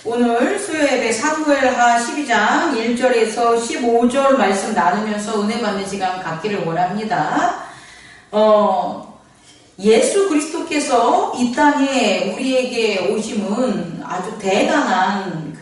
오늘 수요예배 사무엘하 12장 1절에서 15절 말씀 나누면서 은혜 받는 시간 갖기를 원합니다. 예수 그리스도께서 이 땅에 우리에게 오심은 아주 대단한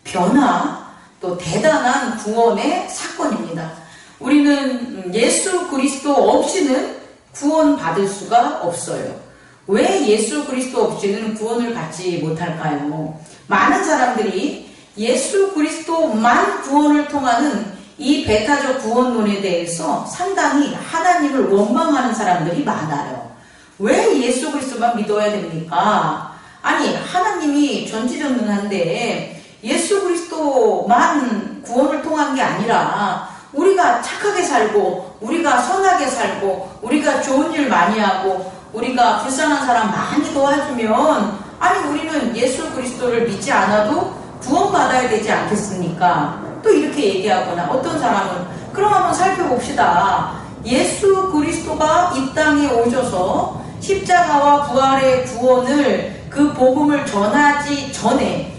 변화, 또 대단한 구원의 사건입니다. 우리는 예수 그리스도 없이는 구원받을 수가 없어요. 왜 예수 그리스도 없이는 구원을 받지 못할까요? 많은 사람들이 예수 그리스도만 구원을 통하는 이 배타적 구원론에 대해서 상당히 하나님을 원망하는 사람들이 많아요. 왜 예수 그리스도만 믿어야 됩니까? 아니, 하나님이 전지전능한데 예수 그리스도만 구원을 통한 게 아니라 우리가 착하게 살고, 우리가 선하게 살고, 우리가 좋은 일 많이 하고, 우리가 불쌍한 사람 많이 도와주면, 아니, 우리는 예수 그리스도를 믿지 않아도 구원받아야 되지 않겠습니까? 또 이렇게 얘기하거나, 어떤 사람은, 그럼 한번 살펴봅시다. 예수 그리스도가 이 땅에 오셔서 십자가와 부활의 구원을, 그 복음을 전하기 전에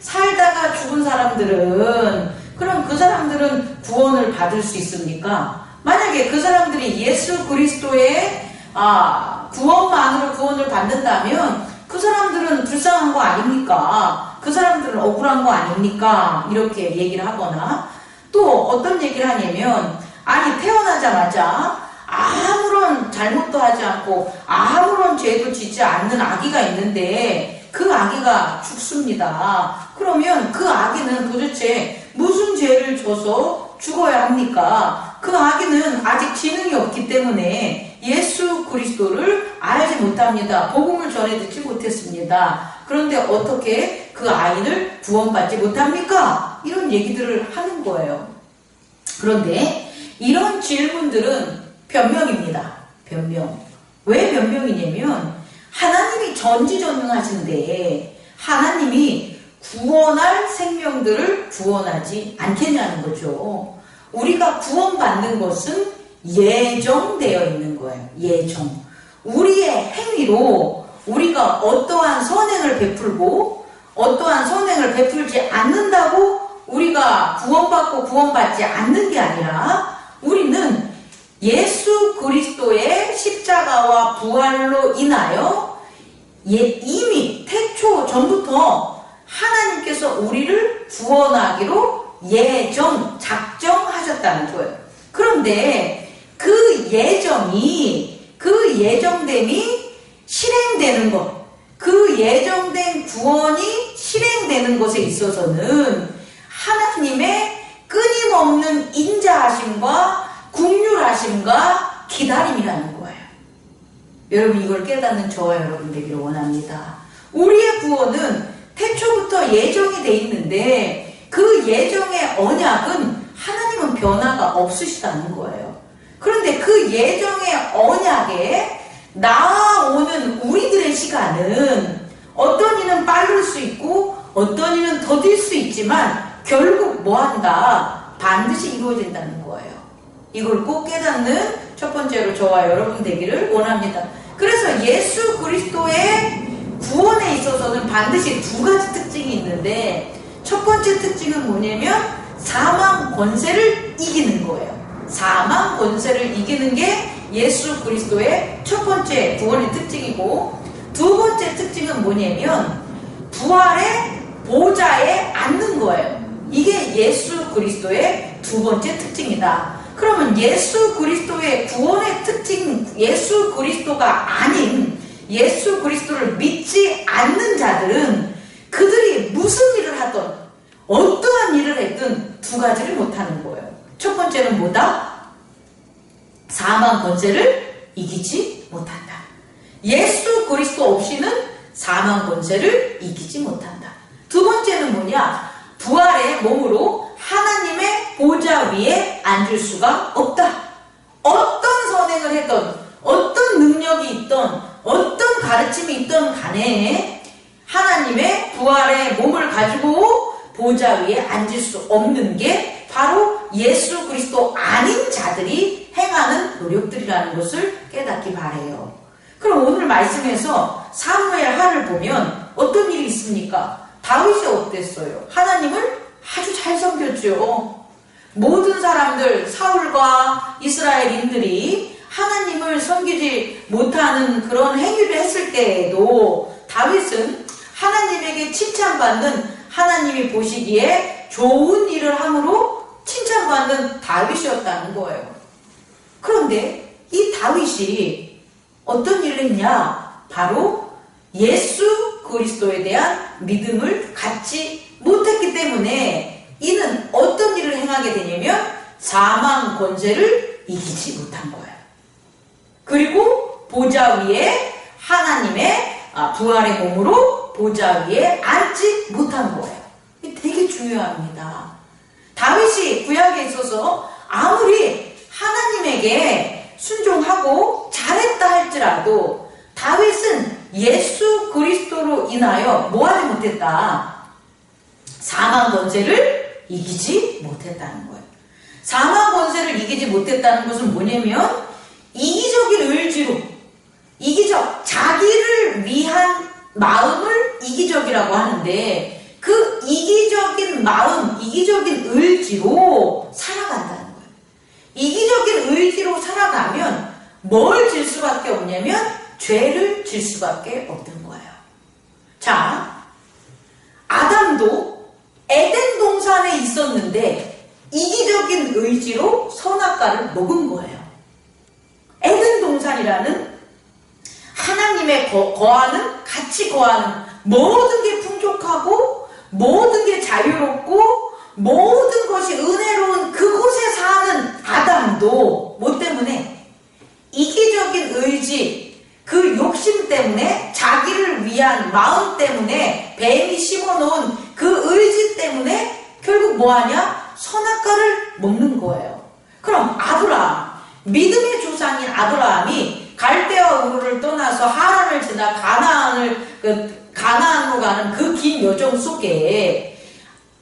살다가 죽은 사람들은, 그럼 그 사람들은 구원을 받을 수 있습니까? 만약에 그 사람들이 예수 그리스도의 구원만으로 구원을 받는다면 그 사람들은 불쌍한 거 아닙니까? 그 사람들은 억울한 거 아닙니까? 이렇게 얘기를 하거나, 또 어떤 얘기를 하냐면, 아니, 태어나자마자 아무런 잘못도 하지 않고 아무런 죄도 짓지 않는 아기가 있는데 그 아기가 죽습니다. 그러면 그 아기는 도대체 무슨 죄를 져서 죽어야 합니까? 그 아기는 아직 지능이 없기 때문에 예수 그리스도를 알지 못합니다. 복음을 전해 듣지 못했습니다. 그런데 어떻게 그 아이를 구원받지 못합니까? 이런 얘기들을 하는 거예요. 그런데 이런 질문들은 변명입니다. 변명. 왜 변명이냐면 하나님이 전지전능하신데 하나님이 구원할 생명들을 구원하지 않겠냐는 거죠. 우리가 구원받는 것은 예정되어 있는 거예요. 예정. 우리의 행위로 우리가 어떠한 선행을 베풀고 어떠한 선행을 베풀지 않는다고 우리가 구원받고 구원받지 않는 게 아니라 우리는 예수 그리스도의 십자가와 부활로 인하여 이미 태초 전부터 하나님께서 우리를 구원하기로 작정하셨다는 거예요. 그런데 그 예정됨이 실행되는 것, 그 예정된 구원이 실행되는 것에 있어서는 하나님의 끊임없는 인자하심과 긍휼하심과 기다림이라는 거예요. 여러분, 이걸 깨닫는 저와 여러분 되기를 원합니다. 우리의 구원은 태초부터 예정이 돼 있는데 그 예정의 언약은 하나님은 변화가 없으시다는 거예요. 그런데 그 예정의 언약에 나아오는 우리들의 시간은 어떤 이는 빠를 수 있고 어떤 이는 더딜 수 있지만 결국 뭐한다? 반드시 이루어진다는 거예요. 이걸 꼭 깨닫는 첫 번째로 저와 여러분 되기를 원합니다. 그래서 예수 그리스도의 구원에 있어서는 반드시 두 가지 특징이 있는데 첫 번째 특징은 뭐냐면 사망 권세를 이기는 거예요. 사망 권세를 이기는 게 예수 그리스도의 첫 번째 구원의 특징이고 두 번째 특징은 뭐냐면 부활의 보좌에 앉는 거예요. 이게 예수 그리스도의 두 번째 특징이다. 그러면 예수 그리스도의 구원의 특징, 예수 그리스도가 아닌 예수 그리스도를 믿지 않는 자들은 그들이 무슨 일을 하든 어떠한 일을 했든 두 가지를 못하는 거예요. 첫 번째는 뭐다? 사망 권세를 이기지 못한다. 예수 그리스도 없이는 사망 권세를 이기지 못한다. 두 번째는 뭐냐? 부활의 몸으로 하나님의 보좌 위에 앉을 수가 없다. 어떤 선행을 했던 어떤 능력이 있던 어떤 가르침이 있던 간에 하나님의 부활의 몸을 가지고 보좌 위에 앉을 수 없는 게 바로 예수 그리스도 아닌 자들이 행하는 노력들이라는 것을 깨닫기 바래요. 그럼 오늘 말씀에서 사무엘하를 보면 어떤 일이 있습니까? 다윗이 어땠어요? 하나님을 아주 잘 섬겼죠. 모든 사람들, 사울과 이스라엘인들이 하나님을 섬기지 못하는 그런 행위를 했을 때에도 다윗은 하나님에게 칭찬받는, 하나님이 보시기에 좋은 일을 함으로 칭찬받는 다윗이었다는 거예요. 그런데 이 다윗이 어떤 일을 했냐? 바로 예수 그리스도에 대한 믿음을 갖지 못했기 때문에 이는 어떤 일을 행하게 되냐면 사망 권세를 이기지 못한 거예요. 그리고 보좌 위에 하나님의 부활의 몸으로 보좌 위에 앉지 못한 거예요. 이게 되게 중요합니다. 다윗이 구약에 있어서 아무리 하나님에게 순종하고 잘했다 할지라도 다윗은 예수 그리스도로 인하여 뭐하지 못했다? 사망 권세를 이기지 못했다는 거예요. 사망 권세를 이기지 못했다는 것은 뭐냐면 이기적인 의지로, 자기를 위한 마음을 이기적이라고 하는데 그 이기적인 마음, 이기적인 의지로 살아간다는 거예요. 이기적인 의지로 살아가면 뭘 질 수밖에 없냐면 죄를 질 수밖에 없는 거예요. 자, 아담도 에덴 동산에 있었는데 이기적인 의지로 선악과를 먹은 거예요. 에덴 동산이라는 하나님의 같이 거하는 모든 게 풍족하고 모든 게 자유롭고 모든 것이 은혜로운 그곳에 사는 아담도 뭐 때문에 이기적인 의지, 그 욕심 때문에, 자기를 위한 마음 때문에, 뱀이 심어놓은 그 의지 때문에 결국 뭐하냐? 선악과를 먹는 거예요. 그럼 아브라함, 믿음의 조상인 아브라함이 갈대아 우르를 떠나서 하란을 지나 가나안으로 가는 그 긴 여정 속에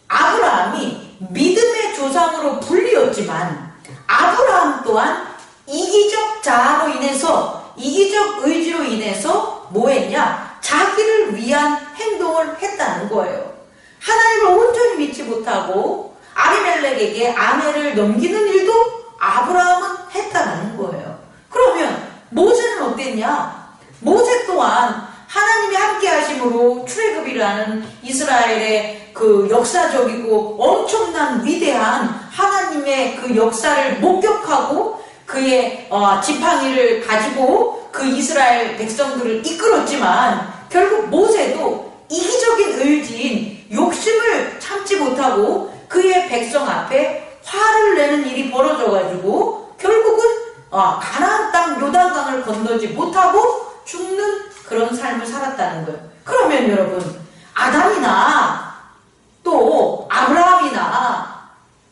아브라함이 믿음의 조상으로 불리었지만 아브라함 또한 이기적 자아로 인해서, 이기적 의지로 인해서 뭐 했냐? 자기를 위한 행동을 했다는 거예요. 하나님을 온전히 믿지 못하고 아비멜렉에게 아내를 넘기는 일도 아브라함은 했다는 거예요. 그러면 모세는 어땠냐? 모세 또한 하나님이 함께 하심으로 출애굽이라는 이스라엘의 그 역사적이고 엄청난 위대한 하나님의 그 역사를 목격하고 그의 지팡이를 가지고 그 이스라엘 백성들을 이끌었지만 결국 모세도 이기적인 의지인 욕심을 참지 못하고 그의 백성 앞에 화를 내는 일이 벌어져가지고 결국은 가나안 땅 요단강을 건너지 못하고 죽는 그런 삶을 살았다는 거예요. 그러면 여러분, 아담이나 또 아브라함이나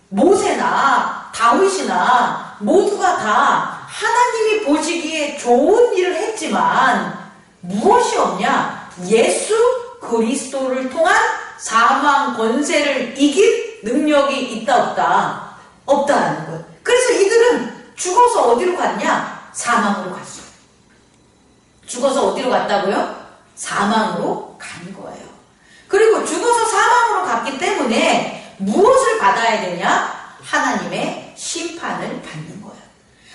모세나 다윗이나 모두가 다 하나님이 보시기에 좋은 일을 했지만 무엇이 없냐? 예수 그리스도를 통한 사망 권세를 이길 능력이 있다 없다? 없다라는 거예요. 그래서 이들은 죽어서 어디로 갔냐? 사망으로 갔어요. 죽어서 어디로 갔다고요? 사망으로 간 거예요. 그리고 죽어서 사망으로 갔기 때문에 무엇을 받아야 되냐? 하나님의 심판을 받는 거예요.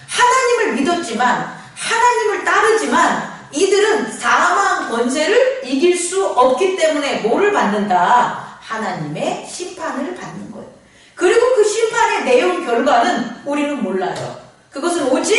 하나님을 믿었지만, 하나님을 따르지만 이들은 사망 권세를 이길 수 없기 때문에 뭐를 받는다? 하나님의 심판을 받는 거예요. 그리고 그 심판의 내용 결과는 우리는 몰라요. 그것은 오직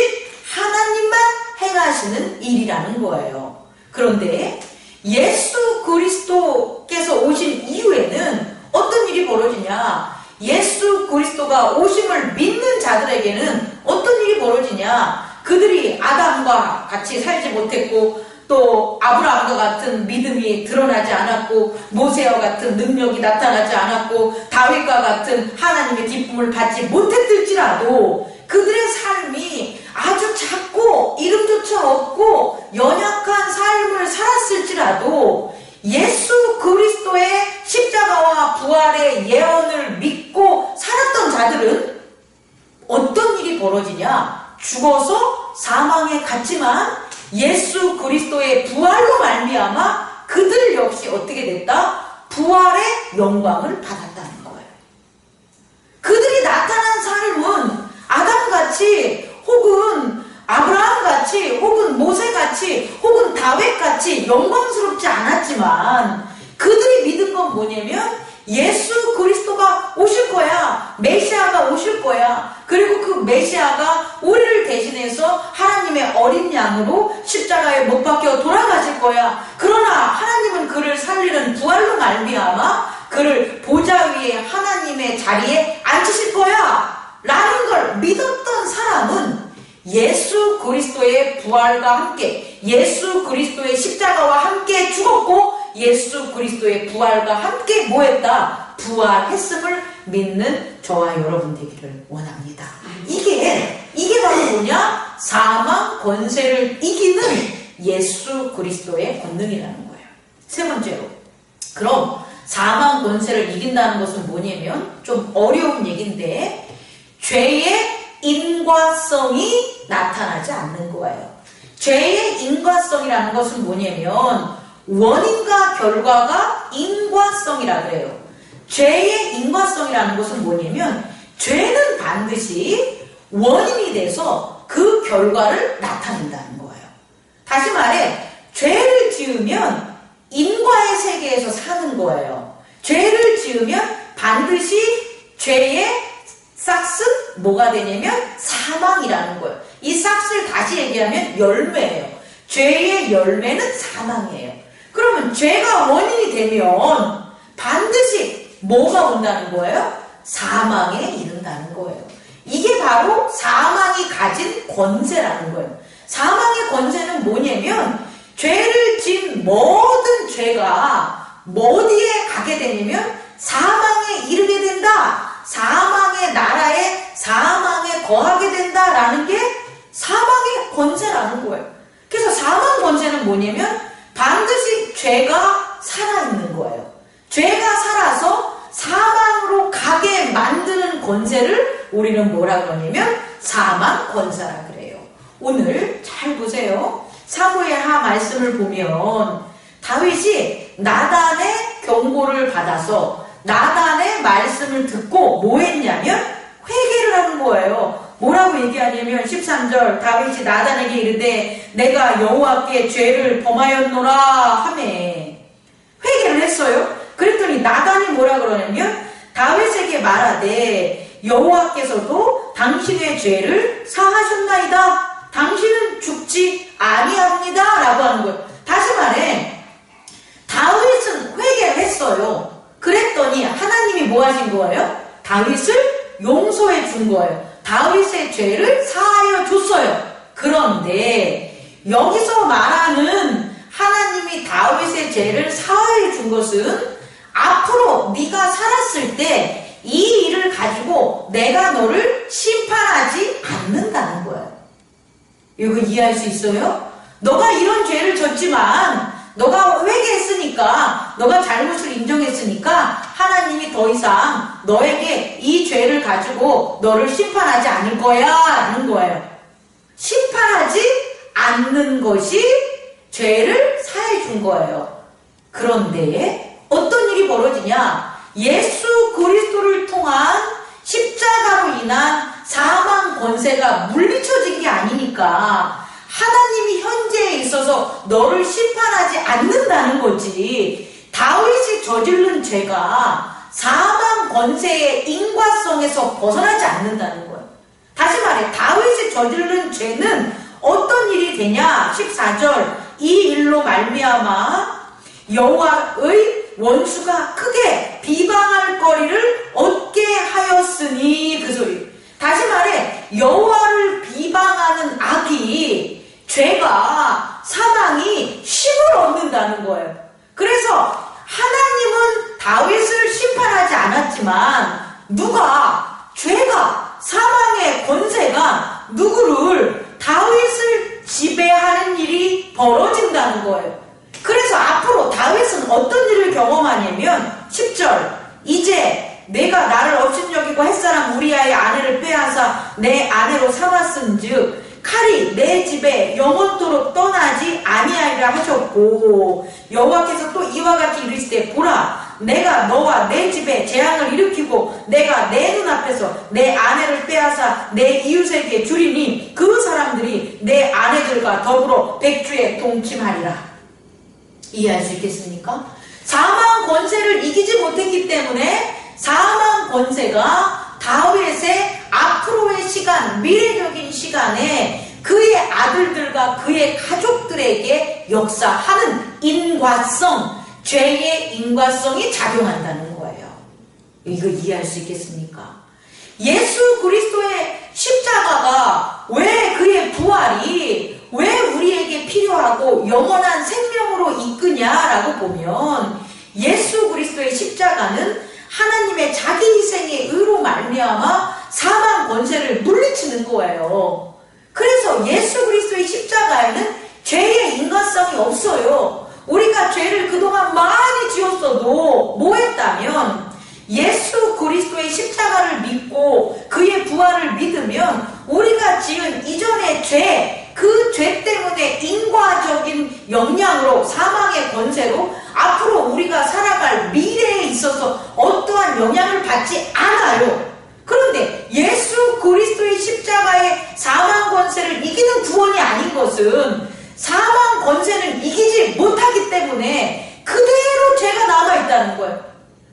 하나님만 행하시는 일이라는 거예요. 그런데 예수 그리스도께서 오신 이후에는 어떤 일이 벌어지냐? 예수 그리스도가 오심을 믿는 자들에게는 어떤 일이 벌어지냐? 그들이 아담과 같이 살지 못했고 또 아브라함과 같은 믿음이 드러나지 않았고 모세와 같은 능력이 나타나지 않았고 다윗과 같은 하나님의 기쁨을 받지 못했을지라도 그들의 삶이 아주 작고 이름조차 없고 연약한 삶을 살았을지라도 예수 그리스도의 십자가와 부활의 예언을 믿고 살았던 자들은 어떤 일이 벌어지냐? 죽어서 사망에 갔지만 예수 그리스도의 부활로 말미암아 그들 역시 어떻게 어떻게 됐다? 부활의 영광을 받았다는 거예요. 그들이 나타난 삶은 아담같이 혹은 아브라함같이 혹은 모세같이 혹은 다윗같이 영광스럽지 않았지만 그들이 믿은 건 뭐냐면 예수 그리스도가 오실 거야. 메시아가 오실 거야. 그리고 그 메시아가 우리를 대신해서 하나님의 어린 양으로 십자가에 못 박혀 돌아가실 거야. 그러나 하나님은 그를 살리는 부활로 말미암아 그를 보좌 위에 하나님의 자리에 앉히실 거야. 라는 걸 믿었던 사람은 예수 그리스도의 부활과 함께 예수 그리스도의 십자가와 함께 죽었고 예수 그리스도의 부활과 함께 뭐했다? 부활했음을 믿는 저와 여러분 되기를 원합니다. 이게 바로 뭐냐? 사망 권세를 이기는 예수 그리스도의 권능이라는 거예요. 세 번째로, 그럼 사망 권세를 이긴다는 것은 뭐냐면 좀 어려운 얘기인데 죄의 인과성이 나타나지 않는 거예요. 죄의 인과성이라는 것은 뭐냐면 원인과 결과가 인과성이라 그래요. 죄의 인과성이라는 것은 뭐냐면 죄는 반드시 원인이 돼서 그 결과를 나타낸다는 거예요. 다시 말해 죄를 지으면 인과의 세계에서 사는 거예요. 죄를 지으면 반드시 죄의 싹은 뭐가 되냐면 사망이라는 거예요. 이 싹을 다시 얘기하면 열매예요. 죄의 열매는 사망이에요. 그러면 죄가 원인이 되면 반드시 뭐가 온다는 거예요? 사망에 이른다는 거예요. 이게 바로 사망이 가진 권세라는 거예요. 사망의 권세는 뭐냐면 죄를 지은 모든 죄가 어디에 가게 되냐면 사망에 이르게 된다. 사망의 나라에 사망에 거하게 된다라는 게 사망의 권세라는 거예요. 그래서 사망 권세는 뭐냐면 반드시 죄가 살아있는 거예요. 죄가 살아서 사망으로 가게 만드는 권세를 우리는 뭐라 그러냐면 사망 권세라 그래요. 오늘 잘 보세요. 사무엘 하 말씀을 보면 다윗이 나단의 경고를 받아서 나단의 말씀을 듣고 뭐 했냐면 회개를 하는 거예요. 뭐라고 얘기하냐면 13절 다윗이 나단에게 이르되 내가 여호와께 죄를 범하였노라 하며 회개를 했어요. 그랬더니 나단이 뭐라 그러냐면 다윗에게 말하되 여호와께서도 당신의 죄를 사하셨나이다. 당신은 죽지 아니합니다 라고 하는 거예요. 다시 말해 다윗은 회개를 했어요. 그랬더니 하나님이 뭐 하신 거예요? 다윗을 용서해 준 거예요. 다윗의 죄를 사하여 줬어요. 그런데 여기서 말하는 하나님이 다윗의 죄를 사하여 준 것은 앞으로 네가 살았을 때 이 일을 가지고 내가 너를 심판하지 않는다는 거예요. 이거 이해할 수 있어요? 너가 이런 죄를 졌지만 너가 회개했으니까 너가 잘못을 인정했으니까 하나님이 더 이상 너에게 이 죄를 가지고 너를 심판하지 않을 거야 라는 거예요. 심판하지 않는 것이 죄를 사해 준 거예요. 그런데 어떤 일이 벌어지냐? 예수 그리스도를 통한 십자가로 인한 사망 권세가 물리쳐진 게 아니니까 하나님이 현재에 있어서 너를 심판하지 않는다는 거지. 다윗이 저지른 죄가 사망 권세의 인과성에서 벗어나지 않는다는 거예요. 다시 말해 다윗이 저지른 죄는 어떤 일이 되냐? 14절 이 일로 말미암아 여호와의 원수가 크게 비방할 거리를 얻게 하였으니 그 소리. 다시 말해 여호와를 비방하는 악이 죄가 사망이 힘을 얻는다는 거예요. 그래서 하나님은 다윗을 심판하지 않았지만 죄가 사망의 권세가 누구를 다윗을 지배하는 일이 벌어진다는 거예요. 그래서 앞으로 다윗은 어떤 일을 경험하냐면 10절 이제 내가 나를 업신여기고 햇사람 우리아의 아내를 빼앗아 내 아내로 삼았은즉 칼이 내 집에 영원토록 떠나지 아니하리라 하셨고, 여호와께서 또 이와 같이 이르시되 보라, 내가 너와 내 집에 재앙을 일으키고 내가 내 눈앞에서 내 아내를 빼앗아 내 이웃에게 주리니 그 사람들이 내 아내들과 더불어 백주에 동침하리라. 이해할 수 있겠습니까? 사망 권세를 이기지 못했기 때문에 사망 권세가 다윗의 앞으로의 시간, 미래적인 시간에 그의 아들들과 그의 가족들에게 역사하는 인과성, 죄의 인과성이 작용한다는 거예요. 이거 이해할 수 있겠습니까? 예수 그리스도의 십자가가 왜 그의 부활이 왜 우리에게 필요하고 영원한 생명으로 이끄냐라고 보면 예수 그리스도의 십자가는 하나님의 자기 희생의 의로 말미암아 사망 권세를 물리치는 거예요. 그래서 예수 그리스도의 십자가에는 죄의 인과성이 없어요. 우리가 죄를 그동안 많이 지었어도 뭐 했다면 예수 그리스도의 십자가를 믿고 그의 부활을 믿으면 우리가 지은 이전의 죄, 그 죄 때문에 인과적인 영향으로 사망의 권세로 앞으로 우리가 살아갈 미래에 있어서 어떠한 영향을 받지 않아요. 그런데 예수 그리스도의 십자가의 사망 권세를 이기는 구원이 아닌 것은 사망 권세는 이기지 못하기 때문에 그대로 죄가 남아있다는 거예요.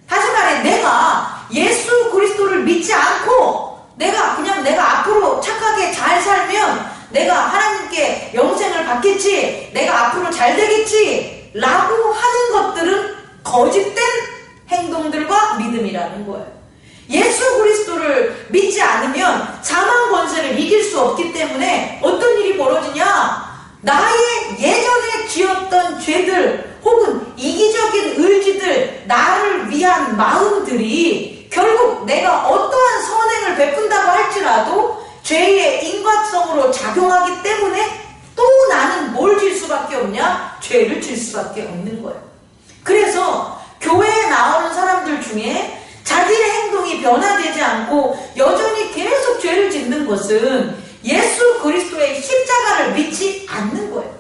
다시 말해 내가 예수 그리스도를 믿지 않고 내가 앞으로 착하게 잘 살면 내가 하나님께 영생을 받겠지, 내가 앞으로 잘 되겠지 라고 하는 것들은 거짓된 행동들과 믿음이라는 거예요. 예수 그리스도를 믿지 않으면 사망 권세를 이길 수 없기 때문에 어떤 일이 벌어지냐, 나의 예전에 지었던 죄들 혹은 이기적인 의지들, 나를 위한 마음들이 결국 내가 어떠한 선행을 베푼다고 할지라도 죄의 인과성으로 작용하기 때문에 또 나는 뭘 질 수밖에 없냐? 죄를 질 수밖에 없는 거예요. 그래서 교회에 나오는 사람들 중에 자기의 행동이 변화되지 않고 여전히 계속 죄를 짓는 것은 예수 그리스도의 십자가를 믿지 않는 거예요.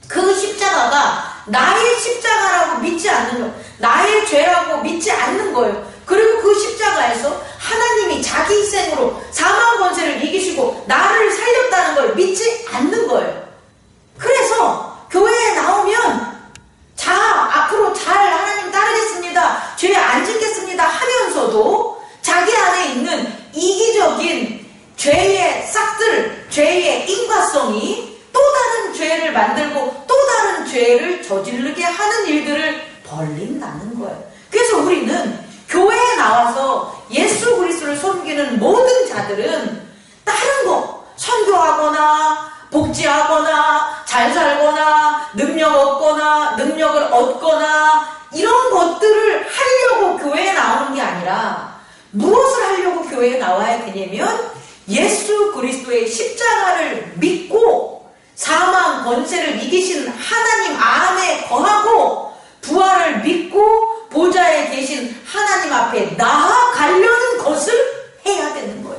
그 십자가가 나의 십자가라고 믿지 않는 거예요. 나의 죄라고 믿지 않는 거예요. 그리고 그 십자가에서 하나님이 자기 희생으로 사망 권세를 이기시고 나를 살렸다는 걸 믿지 않는 거예요. 그래서 교회에 나오면 앞으로 잘 하나님 따르겠습니다, 죄 안 짓겠습니다 하면서도 자기 안에 있는 이기적인 죄의 싹들, 죄의 인과성이 또 다른 죄를 만들고 또 다른 죄를 저지르게 하는 일들을 벌린다는 거예요. 그래서 우리는 교회에 나와서 예수 그리스도를 섬기는 모든 자들은 다른 거, 선교하거나 복지하거나 잘 살거나 능력 얻거나 능력을 얻거나 이런 것들을 하려고 교회에 나오는 게 아니라 무엇을 하려고 교회에 나와야 되냐면 예수 그리스도의 십자가를 믿고 사망 권세를 이기신 하나님 안에 거하고 부활을 믿고 보좌에 계신 하나님 앞에 나아가려는 것을 해야 되는 거예요.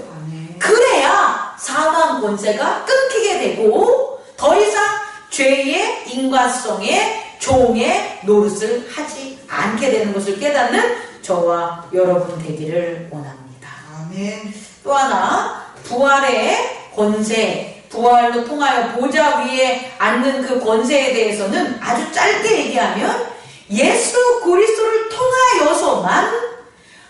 그래야 사망 권세가 끊기게 되고 더 이상 죄의 인과성의 종의 노릇을 하지 않게 되는 것을 깨닫는 저와 여러분 되기를 원합니다. 아멘. 또 하나, 부활의 권세, 부활로 통하여 보좌 위에 앉는 그 권세에 대해서는 아주 짧게 얘기하면 예수 그리스도를 통하여서만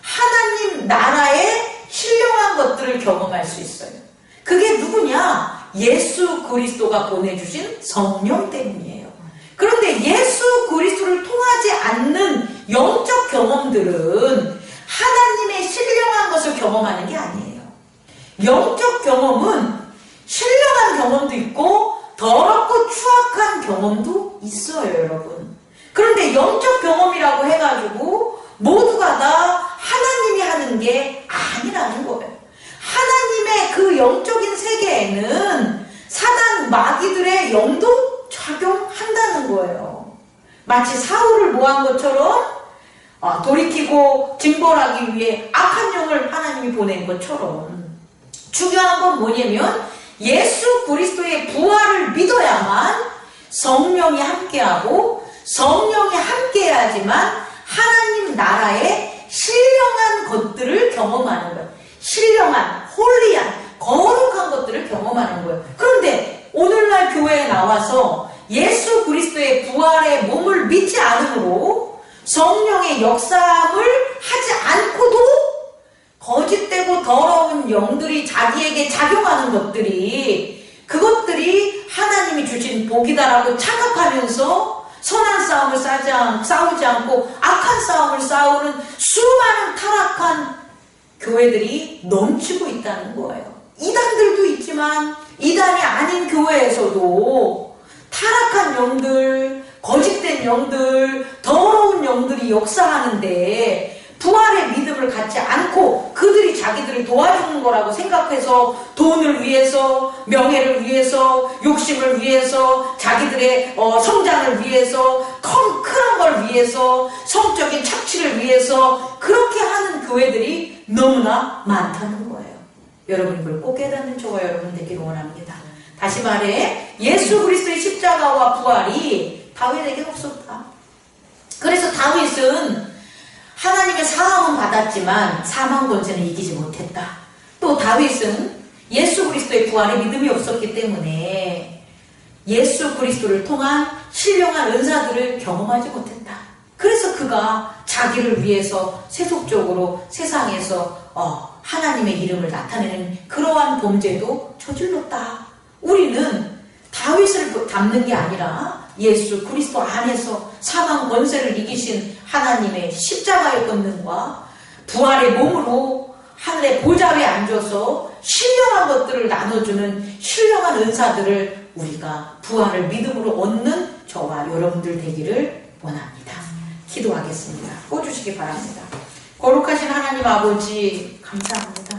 하나님 나라의 신령한 것들을 경험할 수 있어요. 그게 누구냐? 예수 그리스도가 보내주신 성령 때문이에요. 그런데 예수 그리스도를 통하지 않는 영적 경험들은 하나님의 신령한 것을 경험하는 게 아니에요. 영적 경험은 신령한 경험도 있고 더럽고 추악한 경험도 있어요, 여러분. 그런데 영적 경험이라고 해가지고 모두가 다 하나님이 하는 게 아니라는 거예요. 하나님의 그 영적인 세계에는 사단 마귀들의 영도 작용한다는 거예요. 마치 사울을 모한 것처럼 돌이키고 징벌하기 위해 악한 영을 하나님이 보낸 것처럼 중요한 건 뭐냐면 예수 그리스도의 부활을 믿어야만 성령이 함께하고, 성령이 함께해야지만 하나님 나라의 신령한 것들을 경험하는 거예요. 신령한, 홀리한, 거룩한 것들을 경험하는 거예요. 그런데 오늘날 교회에 나와서 예수 그리스도의 부활의 몸을 믿지 않으므로 성령의 역사함을 하지 않고도 거짓되고 더러운 영들이 자기에게 작용하는 것들이, 그것들이 하나님이 주신 복이다라고 착각하면서 선한 싸움을 싸우지 않고 악한 싸움을 싸우는 수많은 타락한 교회들이 넘치고 있다는 거예요. 이단들도 있지만 이단이 아닌 교회에서도 타락한 영들, 거짓된 영들, 더러운 영들이 역사하는데 부활의 믿음을 갖지 않고 그들이 자기들을 도와주는 거라고 생각해서 돈을 위해서, 명예를 위해서, 욕심을 위해서, 자기들의 성장을 위해서, 큰 걸 위해서, 성적인 착취를 위해서 그렇게 하는 교회들이 너무나 많다는 거예요. 여러분 이걸 꼭 깨닫는 저와 여러분 되기를 원합니다. 다시 말해 예수 그리스도의 십자가와 부활이 다윗에게 없었다. 그래서 다윗은 하나님의 사함은 받았지만 사망 권세는 이기지 못했다. 또 다윗은 예수 그리스도의 부활에 믿음이 없었기 때문에 예수 그리스도를 통한 신령한 은사들을 경험하지 못했다. 그래서 그가 자기를 위해서 세속적으로 세상에서 하나님의 이름을 나타내는 그러한 범죄도 저질렀다. 우리는 다윗을 닮는 게 아니라 예수 그리스도 안에서 사망 권세를 이기신 하나님의 십자가의 권능과 부활의 몸으로 하늘의 보좌에 앉아서 신령한 것들을 나눠주는 신령한 은사들을 우리가 부활을 믿음으로 얻는 저와 여러분들 되기를 원합니다. 기도하겠습니다. 꺼주시기 바랍니다. 거룩하신 하나님 아버지 감사합니다.